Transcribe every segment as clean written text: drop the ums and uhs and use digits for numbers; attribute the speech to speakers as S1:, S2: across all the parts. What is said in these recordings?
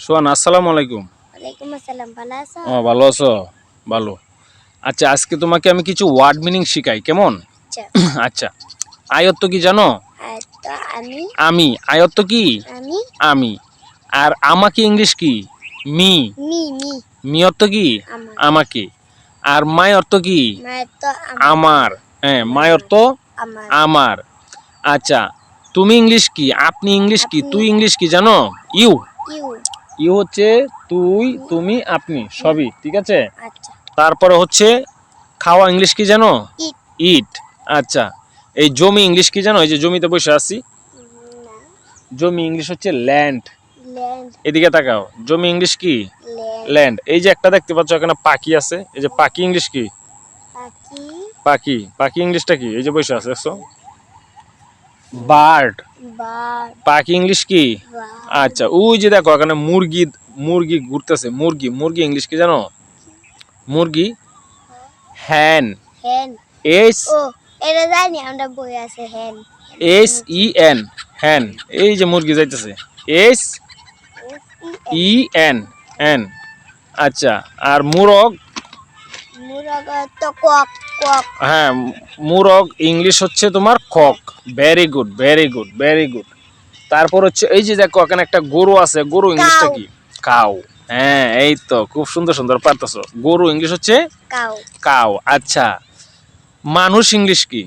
S1: সোহান, আসসালামু আলাইকুম।
S2: ওয়ালাইকুম আসসালাম, ভালো আছো?
S1: ভালো আছো? ভালো। আচ্ছা, আজকে তোমাকে আমি কিছু ওয়ার্ড মিনিং শিখাই, কেমন?
S2: আচ্ছা।
S1: আচ্ছা, আয়ত্ত কি জানো?
S2: তো আমি
S1: আমি। আয়ত্ত কি?
S2: আমি
S1: আমি। আর আমাকে ইংলিশ কি? মি।
S2: মি মি
S1: মি অর্থ কি?
S2: আমার
S1: আমাকে। আর মাই অর্থ কি?
S2: মায়ের তো
S1: আমার। হ্যাঁ, মাই অর্থ
S2: আমার
S1: আমার। আচ্ছা, তুমি ইংলিশ কি? আপনি ইংলিশ কি?
S2: আপনি
S1: তুই ইংলিশ কি জানো? ইউ।
S2: ইউ
S1: ইউ হচ্ছে তুই, তুমি, আপনি, সবই ঠিক আছে।
S2: আচ্ছা।
S1: তারপরে হচ্ছে খাওয়া ইংলিশ কি জানো?
S2: ইট
S1: ইট। আচ্ছা, এই জমি ইংলিশ কি জানো? এই যে জমিতে বসে আছি,
S2: না
S1: জমি ইংলিশ হচ্ছে ল্যান্ড।
S2: ল্যান্ড
S1: এদিকে তাকাও, জমি ইংলিশ কি?
S2: Land
S1: land. এই যে একটা দেখতে পাচ্ছ এখানে পাখি আছে, এই যে পাখি ইংলিশ কি?
S2: পাখি
S1: পাখি। পাখি ইংলিশটা কি? এই যে বসে আছে দেখছো, বার্ড।
S2: বার্ড
S1: পাখি ইংলিশ কি?
S2: বার্ড
S1: আচ্ছা, ওই যে দেখো এখানে মুরগি, মুরগি ঘুরতেছে, মুরগি। মুরগি ইংলিশ কি জানো? মুরগি হ্যান।
S2: হ্যান
S1: এস
S2: ও এটা জানি, আমরা বই আছে হ্যান
S1: এস ই এন, হ্যান। এই যে মুরগি যাইতেছে, এস ই এন, এন। আচ্ছা, আর মুরগ?
S2: মুরগ তো কক কক
S1: হ্যাঁ, মুরগ ইংলিশ হচ্ছে তোমার cock. Very good, very good, very good. তারপর হচ্ছে এই যে দেখো এখানে একটা গরু আছে, গরু ইংলিশটা কি? কাউ। হ্যাঁ, এই তো খুব সুন্দর সুন্দর পারতেছো। গরু ইংলিশ হচ্ছে
S2: কাউ
S1: কাউ। আচ্ছা, মানুষ ইংলিশ কি?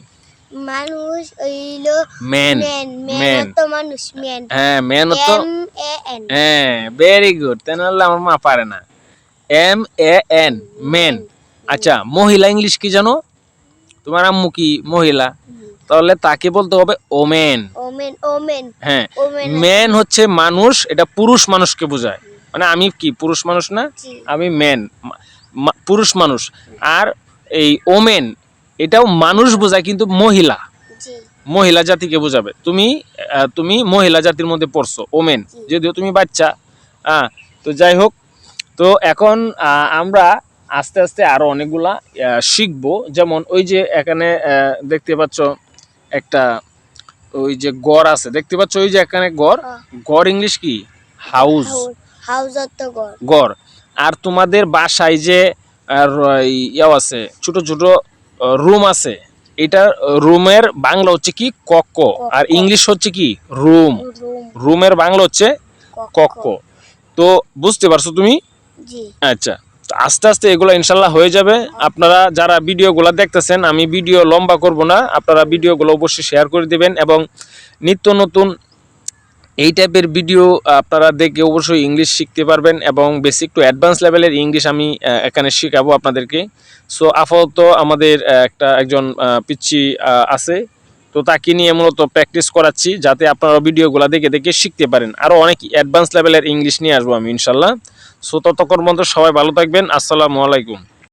S2: মানুষ হইলো
S1: ম্যান।
S2: Man man
S1: man.
S2: তো মানুষ ম্যান
S1: হ্যাঁ, ম্যান তো।
S2: এম এ এন
S1: হ্যাঁ, ভেরি গুড। তাহলে আমার মা পারে না। M A N, men. আচ্ছা, মহিলা ইংলিশ কি জানো? তোমার আম্মু কি মহিলা? তাহলে তাকে বলতে হবে ওমেন।
S2: ওমেন ওমেন
S1: হ্যাঁ,
S2: ওমেন
S1: মেন হচ্ছে মানুষ, এটা পুরুষ মানুষকে বোঝায়। মানে আমি কি পুরুষ মানুষ না?
S2: জি
S1: আমি মেন, পুরুষ মানুষ। আর এই ওমেন, এটাও মানুষ বোঝায় কিন্তু মহিলা,
S2: জি
S1: মহিলা জাতিকে বোঝাবে। তুমি তুমি মহিলা জাতির মধ্যে পড়ছো, ওমেন। যদিও তুমি বাচ্চা। তো যাই হোক, তো এখন আমরা আস্তে আস্তে আরো অনেকগুলা শিখবো। যেমন ওই যে এখানে দেখতে পাচ্ছ একটা, ওই যে গড় আছে দেখতে পাচ্ছ, ওই যে এখানে গড়। গড় ইংলিশ কি? হাউস।
S2: হাউস অত ঘর
S1: গড়। আর তোমাদের বাসায় যে ইয়াও আছে, ছোট ছোট রুম আছে, এটা রুমের বাংলা হচ্ছে কি? কক্ষ। আর ইংলিশ হচ্ছে কি? রুম।
S2: রুম
S1: রুমের বাংলা হচ্ছে কক্ষ। তো বুঝতে পারছো তুমি?
S2: জি
S1: আচ্ছা, তো আস্তে আস্তে এগুলো ইনশাল্লাহ হয়ে যাবে। আপনারা যারা ভিডিওগুলো দেখতেছেন, আমি ভিডিও লম্বা করব না, আপনারা ভিডিওগুলো অবশ্যই শেয়ার করে দিবেন। এবং নিত্য নতুন এই টাইপের ভিডিও আপনারা দেখে অবশ্যই ইংলিশ শিখতে পারবেন। এবং বেসিক টু অ্যাডভান্স লেভেলের ইংলিশ আমি এখানে শেখাবো আপনাদেরকে। সো আপাতত আমাদের একজন পিচ্চি আছে, তো তাকে নিয়ে মূলত প্র্যাকটিস করাচ্ছি, যাতে আপনারা ভিডিওগুলো দেখে দেখে শিখতে পারেন। আরও অনেক অ্যাডভান্স লেভেলের ইংলিশ নিয়ে আসবো আমি ইনশাল্লাহ। সো ততক্ষণ পর্যন্ত সবাই ভালো থাকবেন। আসসালামু আলাইকুম।